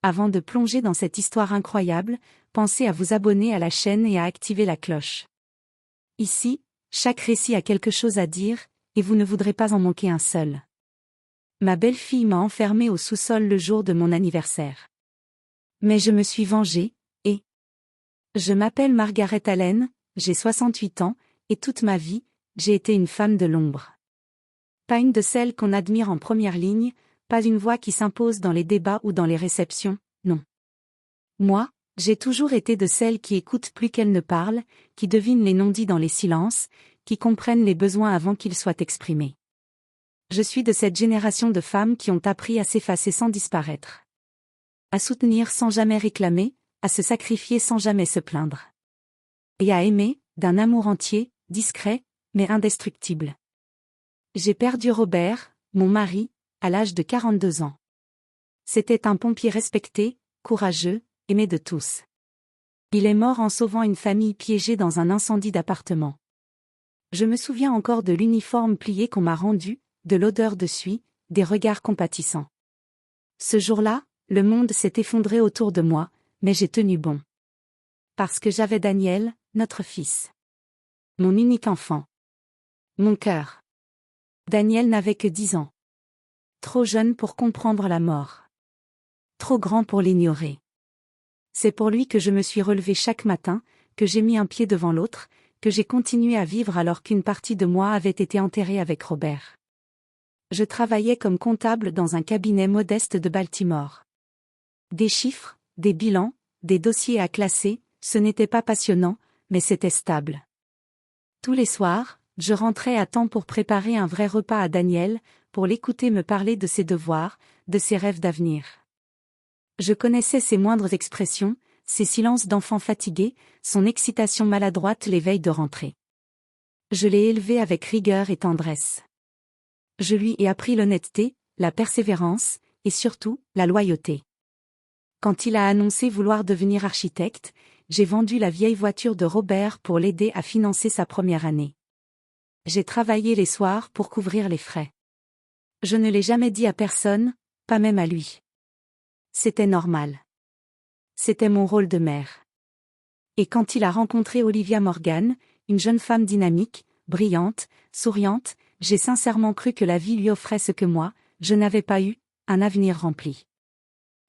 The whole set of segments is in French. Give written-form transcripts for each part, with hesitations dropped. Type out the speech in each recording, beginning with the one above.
Avant de plonger dans cette histoire incroyable, pensez à vous abonner à la chaîne et à activer la cloche. Ici, chaque récit a quelque chose à dire, et vous ne voudrez pas en manquer un seul. Ma belle-fille m'a enfermée au sous-sol le jour de mon anniversaire. Mais je me suis vengée, et... Je m'appelle Margaret Allen, j'ai 68 ans, et toute ma vie, j'ai été une femme de l'ombre. Pas une de celles qu'on admire en première ligne, pas une voix qui s'impose dans les débats ou dans les réceptions, non. Moi, j'ai toujours été de celles qui écoutent plus qu'elles ne parlent, qui devinent les non-dits dans les silences, qui comprennent les besoins avant qu'ils soient exprimés. Je suis de cette génération de femmes qui ont appris à s'effacer sans disparaître. À soutenir sans jamais réclamer, à se sacrifier sans jamais se plaindre. Et à aimer, d'un amour entier, discret, mais indestructible. J'ai perdu Robert, mon mari, à l'âge de 42 ans. C'était un pompier respecté, courageux, aimé de tous. Il est mort en sauvant une famille piégée dans un incendie d'appartement. Je me souviens encore de l'uniforme plié qu'on m'a rendu, de l'odeur de suie, des regards compatissants. Ce jour-là, le monde s'est effondré autour de moi, mais j'ai tenu bon. Parce que j'avais Daniel, notre fils. Mon unique enfant. Mon cœur. Daniel n'avait que 10 ans. Trop jeune pour comprendre la mort. Trop grand pour l'ignorer. C'est pour lui que je me suis relevée chaque matin, que j'ai mis un pied devant l'autre, que j'ai continué à vivre alors qu'une partie de moi avait été enterrée avec Robert. Je travaillais comme comptable dans un cabinet modeste de Baltimore. Des chiffres, des bilans, des dossiers à classer, ce n'était pas passionnant, mais c'était stable. Tous les soirs, je rentrais à temps pour préparer un vrai repas à Daniel, pour l'écouter me parler de ses devoirs, de ses rêves d'avenir. Je connaissais ses moindres expressions, ses silences d'enfant fatigué, son excitation maladroite les veilles de rentrée. Je l'ai élevé avec rigueur et tendresse. Je lui ai appris l'honnêteté, la persévérance, et surtout, la loyauté. Quand il a annoncé vouloir devenir architecte, j'ai vendu la vieille voiture de Robert pour l'aider à financer sa première année. J'ai travaillé les soirs pour couvrir les frais. Je ne l'ai jamais dit à personne, pas même à lui. C'était normal. C'était mon rôle de mère. Et quand il a rencontré Olivia Morgan, une jeune femme dynamique, brillante, souriante, j'ai sincèrement cru que la vie lui offrait ce que moi, je n'avais pas eu, un avenir rempli.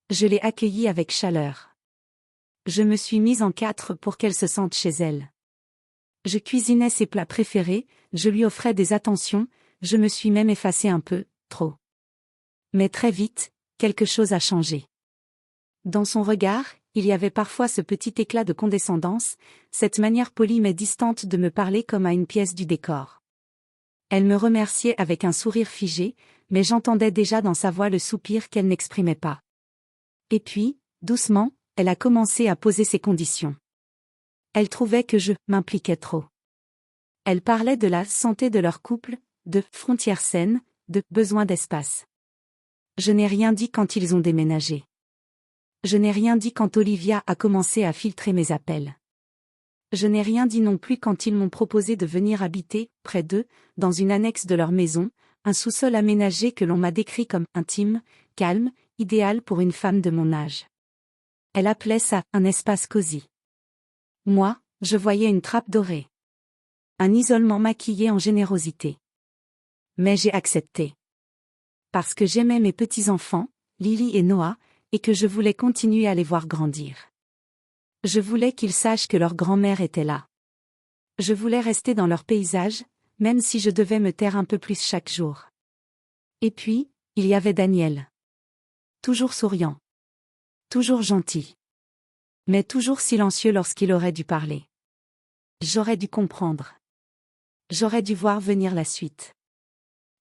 Je l'ai accueillie avec chaleur. Je me suis mise en 4 pour qu'elle se sente chez elle. Je cuisinais ses plats préférés, je lui offrais des attentions, je me suis même effacée un peu, trop. Mais très vite, quelque chose a changé. Dans son regard, il y avait parfois ce petit éclat de condescendance, cette manière polie mais distante de me parler comme à une pièce du décor. Elle me remerciait avec un sourire figé, mais j'entendais déjà dans sa voix le soupir qu'elle n'exprimait pas. Et puis, doucement, elle a commencé à poser ses conditions. Elle trouvait que je m'impliquais trop. Elle parlait de la santé de leur couple, de frontières saines, de besoin d'espace. Je n'ai rien dit quand ils ont déménagé. Je n'ai rien dit quand Olivia a commencé à filtrer mes appels. Je n'ai rien dit non plus quand ils m'ont proposé de venir habiter, près d'eux, dans une annexe de leur maison, un sous-sol aménagé que l'on m'a décrit comme intime, calme, idéal pour une femme de mon âge. Elle appelait ça un espace cosy. Moi, je voyais une trappe dorée. Un isolement maquillé en générosité. Mais j'ai accepté. Parce que j'aimais mes petits-enfants, Lily et Noah, et que je voulais continuer à les voir grandir. Je voulais qu'ils sachent que leur grand-mère était là. Je voulais rester dans leur paysage, même si je devais me taire un peu plus chaque jour. Et puis, il y avait Daniel. Toujours souriant. Toujours gentil. Mais toujours silencieux lorsqu'il aurait dû parler. J'aurais dû comprendre. J'aurais dû voir venir la suite.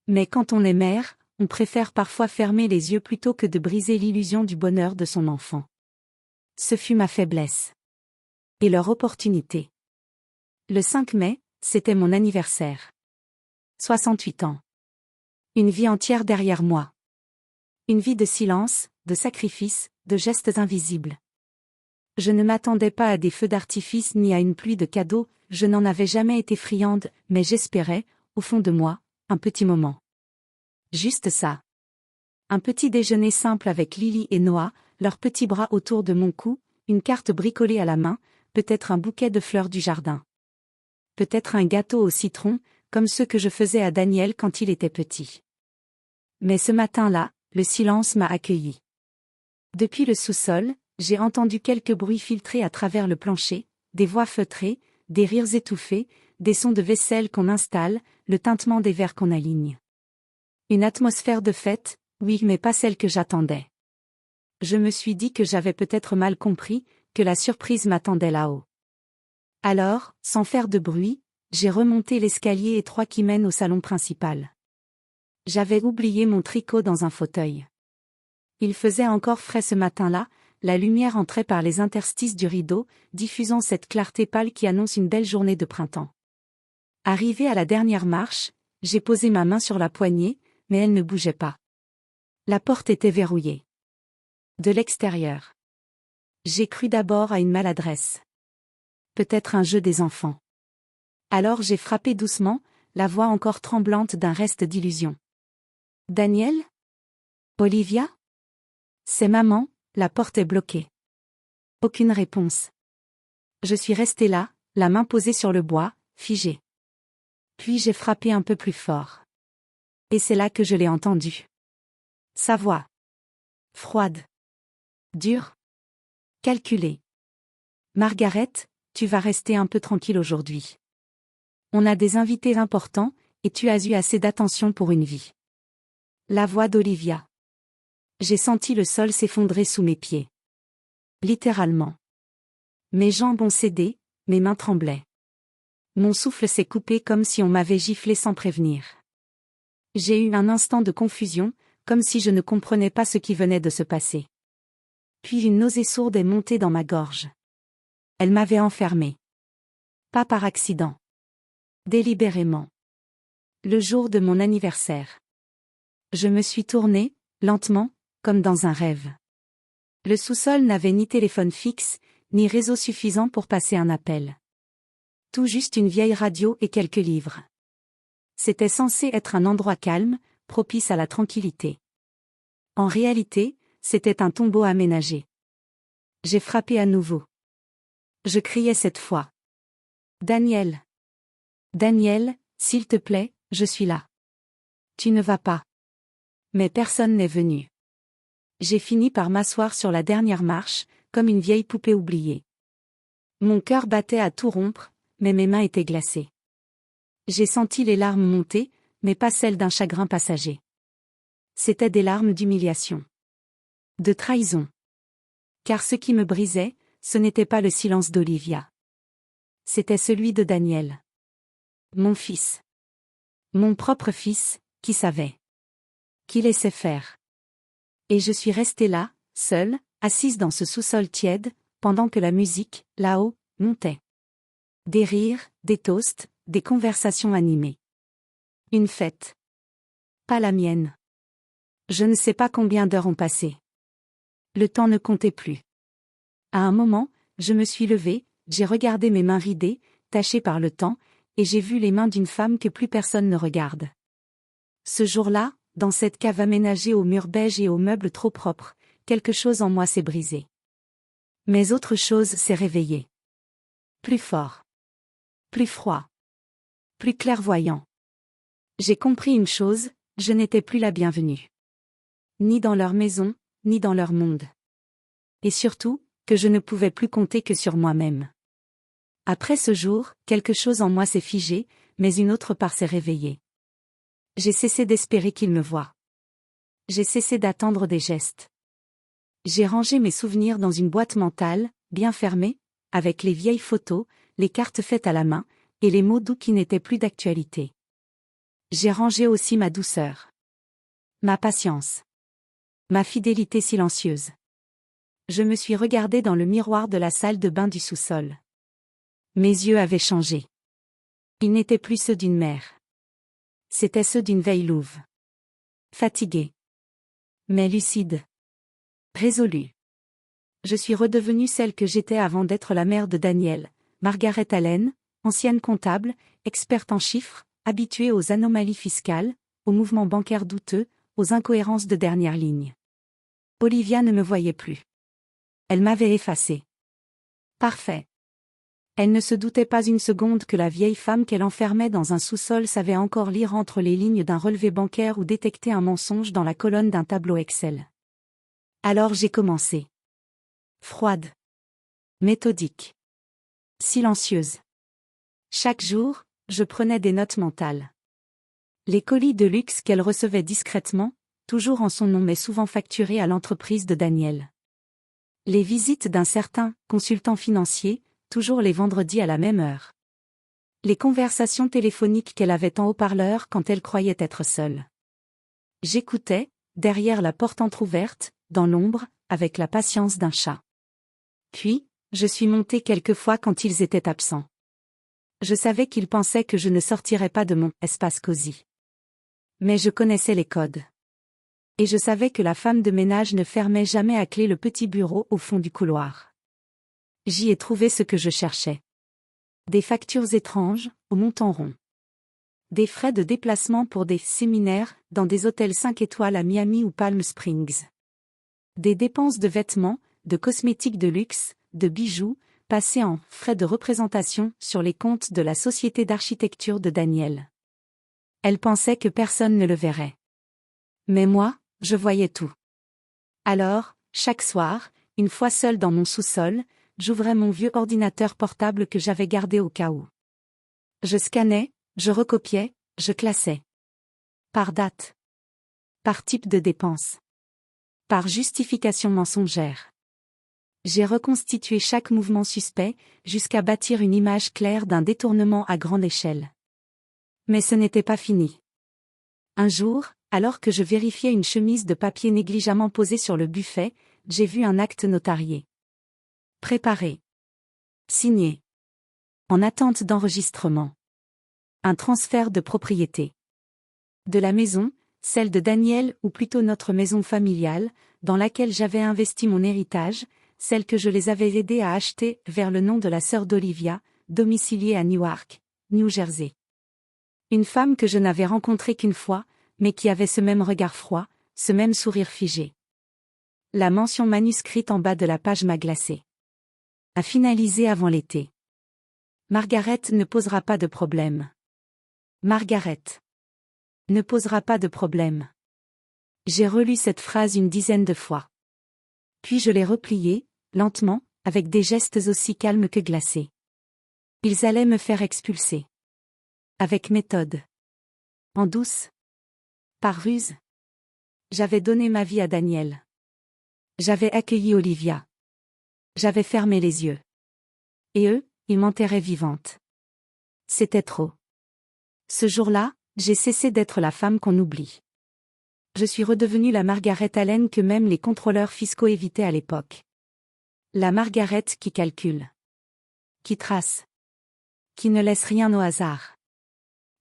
Mais quand on est mère, on préfère parfois fermer les yeux plutôt que de briser l'illusion du bonheur de son enfant. Ce fut ma faiblesse. Et leur opportunité. Le 5 mai, c'était mon anniversaire. 68 ans. Une vie entière derrière moi. Une vie de silence, de sacrifice, de gestes invisibles. Je ne m'attendais pas à des feux d'artifice ni à une pluie de cadeaux, je n'en avais jamais été friande, mais j'espérais, au fond de moi, un petit moment. Juste ça. Un petit déjeuner simple avec Lily et Noah, leurs petits bras autour de mon cou, une carte bricolée à la main, peut-être un bouquet de fleurs du jardin. Peut-être un gâteau au citron, comme ceux que je faisais à Daniel quand il était petit. Mais ce matin-là, le silence m'a accueilli. Depuis le sous-sol, j'ai entendu quelques bruits filtrés à travers le plancher, des voix feutrées, des rires étouffés, des sons de vaisselle qu'on installe, le tintement des verres qu'on aligne. Une atmosphère de fête, oui, mais pas celle que j'attendais. Je me suis dit que j'avais peut-être mal compris, que la surprise m'attendait là-haut. Alors, sans faire de bruit, j'ai remonté l'escalier étroit qui mène au salon principal. J'avais oublié mon tricot dans un fauteuil. Il faisait encore frais ce matin-là, la lumière entrait par les interstices du rideau, diffusant cette clarté pâle qui annonce une belle journée de printemps. Arrivé à la dernière marche, j'ai posé ma main sur la poignée, mais elle ne bougeait pas. La porte était verrouillée. De l'extérieur. J'ai cru d'abord à une maladresse. Peut-être un jeu des enfants. Alors j'ai frappé doucement, la voix encore tremblante d'un reste d'illusion. Daniel? Olivia? C'est maman, la porte est bloquée. Aucune réponse. Je suis restée là, la main posée sur le bois, figée. Puis j'ai frappé un peu plus fort. Et c'est là que je l'ai entendue. Sa voix. Froide. Dure. Calculée. Margaret, tu vas rester un peu tranquille aujourd'hui. On a des invités importants, et tu as eu assez d'attention pour une vie. La voix d'Olivia. J'ai senti le sol s'effondrer sous mes pieds. Littéralement. Mes jambes ont cédé, mes mains tremblaient. Mon souffle s'est coupé comme si on m'avait giflé sans prévenir. J'ai eu un instant de confusion, comme si je ne comprenais pas ce qui venait de se passer. Puis une nausée sourde est montée dans ma gorge. Elle m'avait enfermée. Pas par accident. Délibérément. Le jour de mon anniversaire. Je me suis tournée, lentement, comme dans un rêve. Le sous-sol n'avait ni téléphone fixe, ni réseau suffisant pour passer un appel. Tout juste une vieille radio et quelques livres. C'était censé être un endroit calme, propice à la tranquillité. En réalité, c'était un tombeau aménagé. J'ai frappé à nouveau. Je criais cette fois. Daniel. Daniel, s'il te plaît, je suis là. Tu ne vas pas. Mais personne n'est venu. J'ai fini par m'asseoir sur la dernière marche, comme une vieille poupée oubliée. Mon cœur battait à tout rompre, mais mes mains étaient glacées. J'ai senti les larmes monter, mais pas celles d'un chagrin passager. C'étaient des larmes d'humiliation. De trahison. Car ce qui me brisait, ce n'était pas le silence d'Olivia. C'était celui de Daniel. Mon fils. Mon propre fils, qui savait. Qui laissait faire. Et je suis restée là, seule, assise dans ce sous-sol tiède, pendant que la musique, là-haut, montait. Des rires, des toasts, des conversations animées. Une fête. Pas la mienne. Je ne sais pas combien d'heures ont passé. Le temps ne comptait plus. À un moment, je me suis levée, j'ai regardé mes mains ridées, tachées par le temps, et j'ai vu les mains d'une femme que plus personne ne regarde. Ce jour-là, dans cette cave aménagée aux murs beiges et aux meubles trop propres, quelque chose en moi s'est brisé. Mais autre chose s'est réveillée. Plus fort. Plus froid. Plus clairvoyant. J'ai compris une chose, je n'étais plus la bienvenue. Ni dans leur maison, ni dans leur monde. Et surtout, que je ne pouvais plus compter que sur moi-même. Après ce jour, quelque chose en moi s'est figé, mais une autre part s'est réveillée. J'ai cessé d'espérer qu'ils me voient. J'ai cessé d'attendre des gestes. J'ai rangé mes souvenirs dans une boîte mentale, bien fermée, avec les vieilles photos, les cartes faites à la main, et les mots doux qui n'étaient plus d'actualité. J'ai rangé aussi ma douceur. Ma patience. Ma fidélité silencieuse. Je me suis regardée dans le miroir de la salle de bain du sous-sol. Mes yeux avaient changé. Ils n'étaient plus ceux d'une mère. C'étaient ceux d'une veille louve. Fatiguée. Mais lucide. Résolue. Je suis redevenue celle que j'étais avant d'être la mère de Daniel, Margaret Allen, ancienne comptable, experte en chiffres, habituée aux anomalies fiscales, aux mouvements bancaires douteux, aux incohérences de dernière ligne. Olivia ne me voyait plus. Elle m'avait effacé. Parfait. Elle ne se doutait pas une seconde que la vieille femme qu'elle enfermait dans un sous-sol savait encore lire entre les lignes d'un relevé bancaire ou détecter un mensonge dans la colonne d'un tableau Excel. Alors j'ai commencé. Froide. Méthodique. Silencieuse. Chaque jour, je prenais des notes mentales. Les colis de luxe qu'elle recevait discrètement, toujours en son nom mais souvent facturés à l'entreprise de Daniel. Les visites d'un certain consultant financier, toujours les vendredis à la même heure. Les conversations téléphoniques qu'elle avait en haut-parleur quand elle croyait être seule. J'écoutais, derrière la porte entr'ouverte, dans l'ombre, avec la patience d'un chat. Puis, je suis montée quelquefois quand ils étaient absents. Je savais qu'ils pensaient que je ne sortirais pas de mon espace cosy. Mais je connaissais les codes. Et je savais que la femme de ménage ne fermait jamais à clé le petit bureau au fond du couloir. J'y ai trouvé ce que je cherchais. Des factures étranges, au montant rond. Des frais de déplacement pour des séminaires dans des hôtels 5 étoiles à Miami ou Palm Springs. Des dépenses de vêtements, de cosmétiques de luxe, de bijoux, passés en frais de représentation sur les comptes de la société d'architecture de Daniel. Elle pensait que personne ne le verrait. Mais moi, je voyais tout. Alors, chaque soir, une fois seule dans mon sous-sol, j'ouvrais mon vieux ordinateur portable que j'avais gardé au cas où. Je scannais, je recopiais, je classais. Par date. Par type de dépense. Par justification mensongère. J'ai reconstitué chaque mouvement suspect, jusqu'à bâtir une image claire d'un détournement à grande échelle. Mais ce n'était pas fini. Un jour, alors que je vérifiais une chemise de papier négligemment posée sur le buffet, j'ai vu un acte notarié. Préparé. Signé. En attente d'enregistrement. Un transfert de propriété. De la maison, celle de Daniel ou plutôt notre maison familiale, dans laquelle j'avais investi mon héritage, celle que je les avais aidés à acheter vers le nom de la sœur d'Olivia, domiciliée à Newark, New Jersey. Une femme que je n'avais rencontrée qu'une fois, mais qui avait ce même regard froid, ce même sourire figé. La mention manuscrite en bas de la page m'a glacé. À finaliser avant l'été. Margaret ne posera pas de problème. Margaret ne posera pas de problème. J'ai relu cette phrase une dizaine de fois. Puis je l'ai repliée, lentement, avec des gestes aussi calmes que glacés. Ils allaient me faire expulser. Avec méthode. En douce. Par ruse. J'avais donné ma vie à Daniel. J'avais accueilli Olivia. J'avais fermé les yeux. Et eux, ils m'enterraient vivante. C'était trop. Ce jour-là, j'ai cessé d'être la femme qu'on oublie. Je suis redevenue la Margaret Allen que même les contrôleurs fiscaux évitaient à l'époque. La Margaret qui calcule. Qui trace. Qui ne laisse rien au hasard.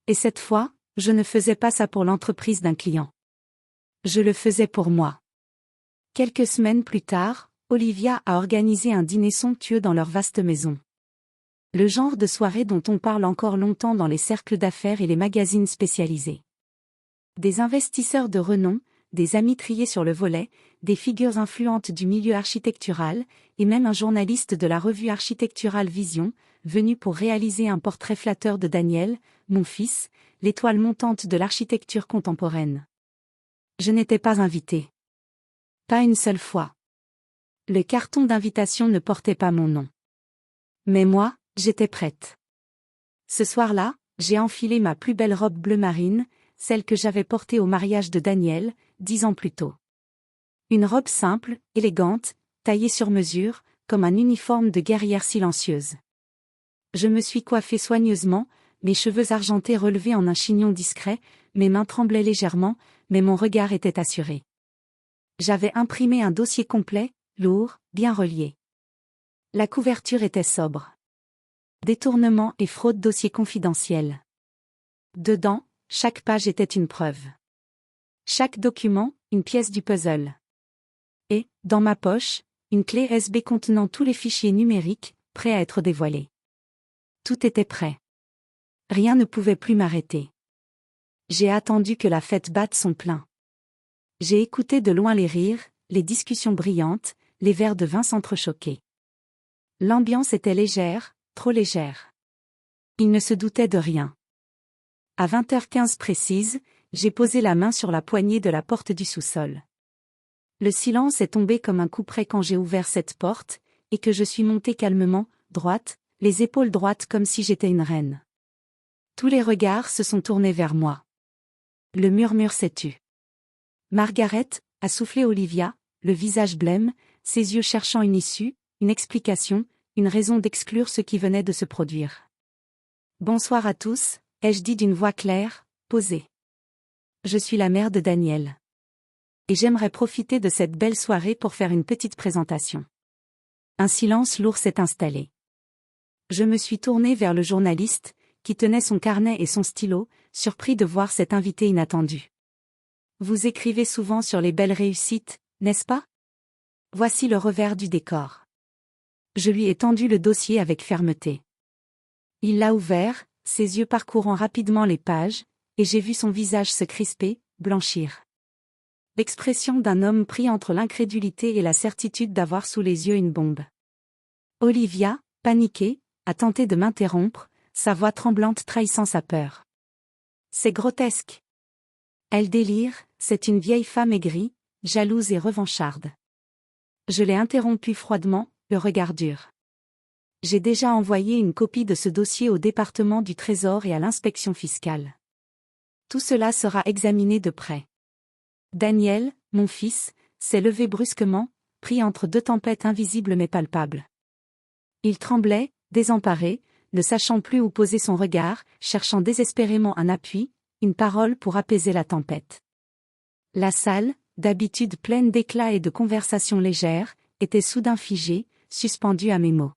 Et cette fois, je ne faisais pas ça pour l'entreprise d'un client. Je le faisais pour moi. Quelques semaines plus tard, Olivia a organisé un dîner somptueux dans leur vaste maison. Le genre de soirée dont on parle encore longtemps dans les cercles d'affaires et les magazines spécialisés. Des investisseurs de renom, des amis triés sur le volet, des figures influentes du milieu architectural, et même un journaliste de la revue architecturale Vision, venu pour réaliser un portrait flatteur de Daniel, mon fils, l'étoile montante de l'architecture contemporaine. Je n'étais pas invitée. Pas une seule fois. Le carton d'invitation ne portait pas mon nom. Mais moi, j'étais prête. Ce soir-là, j'ai enfilé ma plus belle robe bleu marine, celle que j'avais portée au mariage de Daniel, 10 ans plus tôt. Une robe simple, élégante, taillée sur mesure, comme un uniforme de guerrière silencieuse. Je me suis coiffée soigneusement, mes cheveux argentés relevés en un chignon discret, mes mains tremblaient légèrement, mais mon regard était assuré. J'avais imprimé un dossier complet, lourd, bien relié. La couverture était sobre. Détournement et fraude dossier confidentiel. Dedans, chaque page était une preuve. Chaque document, une pièce du puzzle. Et, dans ma poche, une clé USB contenant tous les fichiers numériques, prêts à être dévoilés. Tout était prêt. Rien ne pouvait plus m'arrêter. J'ai attendu que la fête batte son plein. J'ai écouté de loin les rires, les discussions brillantes, les verres de vin s'entrechoquaient. L'ambiance était légère, trop légère. Il ne se doutait de rien. À 20h15 précise, j'ai posé la main sur la poignée de la porte du sous-sol. Le silence est tombé comme un couperet quand j'ai ouvert cette porte, et que je suis montée calmement, droite, les épaules droites comme si j'étais une reine. Tous les regards se sont tournés vers moi. Le murmure s'est tu. Margaret, a soufflé Olivia, le visage blême, ses yeux cherchant une issue, une explication, une raison d'exclure ce qui venait de se produire. Bonsoir à tous, ai-je dit d'une voix claire, posée. Je suis la mère de Daniel. Et j'aimerais profiter de cette belle soirée pour faire une petite présentation. Un silence lourd s'est installé. Je me suis tournée vers le journaliste, qui tenait son carnet et son stylo, surpris de voir cet invité inattendu. Vous écrivez souvent sur les belles réussites, n'est-ce pas? Voici le revers du décor. Je lui ai tendu le dossier avec fermeté. Il l'a ouvert, ses yeux parcourant rapidement les pages, et j'ai vu son visage se crisper, blanchir. L'expression d'un homme pris entre l'incrédulité et la certitude d'avoir sous les yeux une bombe. Olivia, paniquée, a tenté de m'interrompre, sa voix tremblante trahissant sa peur. C'est grotesque. Elle délire, c'est une vieille femme aigrie, jalouse et revancharde. Je l'ai interrompue froidement, le regard dur. J'ai déjà envoyé une copie de ce dossier au département du Trésor et à l'inspection fiscale. Tout cela sera examiné de près. Daniel, mon fils, s'est levé brusquement, pris entre deux tempêtes invisibles mais palpables. Il tremblait, désemparé, ne sachant plus où poser son regard, cherchant désespérément un appui, une parole pour apaiser la tempête. La salle, d'habitude pleine d'éclats et de conversations légères, était soudain figée, suspendue à mes mots.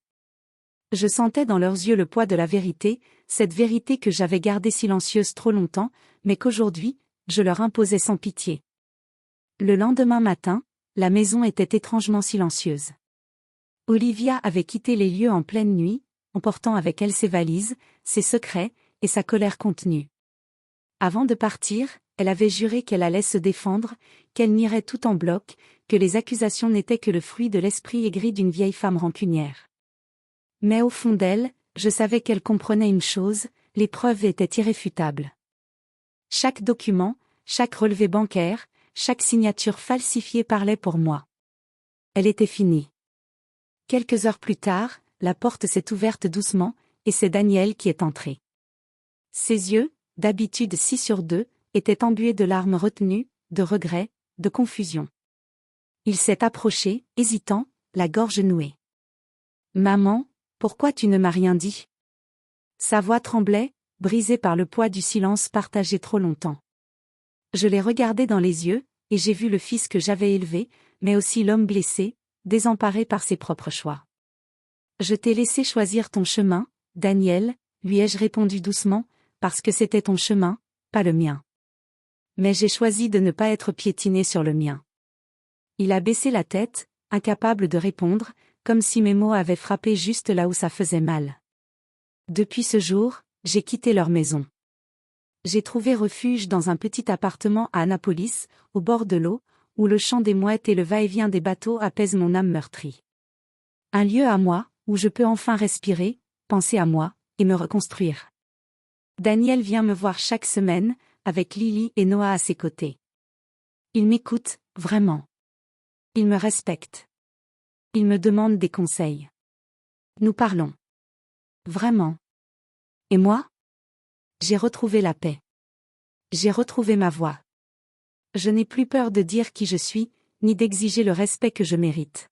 Je sentais dans leurs yeux le poids de la vérité, cette vérité que j'avais gardée silencieuse trop longtemps, mais qu'aujourd'hui, je leur imposais sans pitié. Le lendemain matin, la maison était étrangement silencieuse. Olivia avait quitté les lieux en pleine nuit, emportant avec elle ses valises, ses secrets, et sa colère contenue. Avant de partir, elle avait juré qu'elle allait se défendre, qu'elle nierait tout en bloc, que les accusations n'étaient que le fruit de l'esprit aigri d'une vieille femme rancunière. Mais au fond d'elle, je savais qu'elle comprenait une chose, les preuves étaient irréfutables. Chaque document, chaque relevé bancaire, chaque signature falsifiée parlait pour moi. Elle était finie. Quelques heures plus tard, la porte s'est ouverte doucement, et c'est Daniel qui est entré. Ses yeux, d'habitude 6/2, étaient embués de larmes retenues, de regrets, de confusion. Il s'est approché, hésitant, la gorge nouée. « Maman, pourquoi tu ne m'as rien dit ?» Sa voix tremblait, brisée par le poids du silence partagé trop longtemps. Je l'ai regardé dans les yeux, et j'ai vu le fils que j'avais élevé, mais aussi l'homme blessé, désemparé par ses propres choix. « Je t'ai laissé choisir ton chemin, Daniel, lui ai-je répondu doucement, parce que c'était ton chemin, pas le mien. Mais j'ai choisi de ne pas être piétiné sur le mien. » Il a baissé la tête, incapable de répondre, comme si mes mots avaient frappé juste là où ça faisait mal. Depuis ce jour, j'ai quitté leur maison. J'ai trouvé refuge dans un petit appartement à Annapolis, au bord de l'eau, où le chant des mouettes et le va-et-vient des bateaux apaisent mon âme meurtrie. Un lieu à moi, où je peux enfin respirer, penser à moi, et me reconstruire. Daniel vient me voir chaque semaine, avec Lily et Noah à ses côtés. Il m'écoute, vraiment. Il me respecte. Il me demande des conseils. Nous parlons. Vraiment. Et moi? J'ai retrouvé la paix. J'ai retrouvé ma voix. Je n'ai plus peur de dire qui je suis, ni d'exiger le respect que je mérite.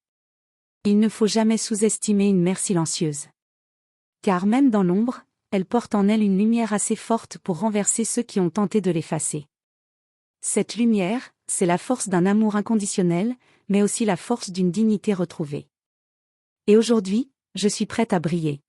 Il ne faut jamais sous-estimer une mère silencieuse. Car même dans l'ombre, elle porte en elle une lumière assez forte pour renverser ceux qui ont tenté de l'effacer. Cette lumière, c'est la force d'un amour inconditionnel, mais aussi la force d'une dignité retrouvée. Et aujourd'hui, je suis prête à briller.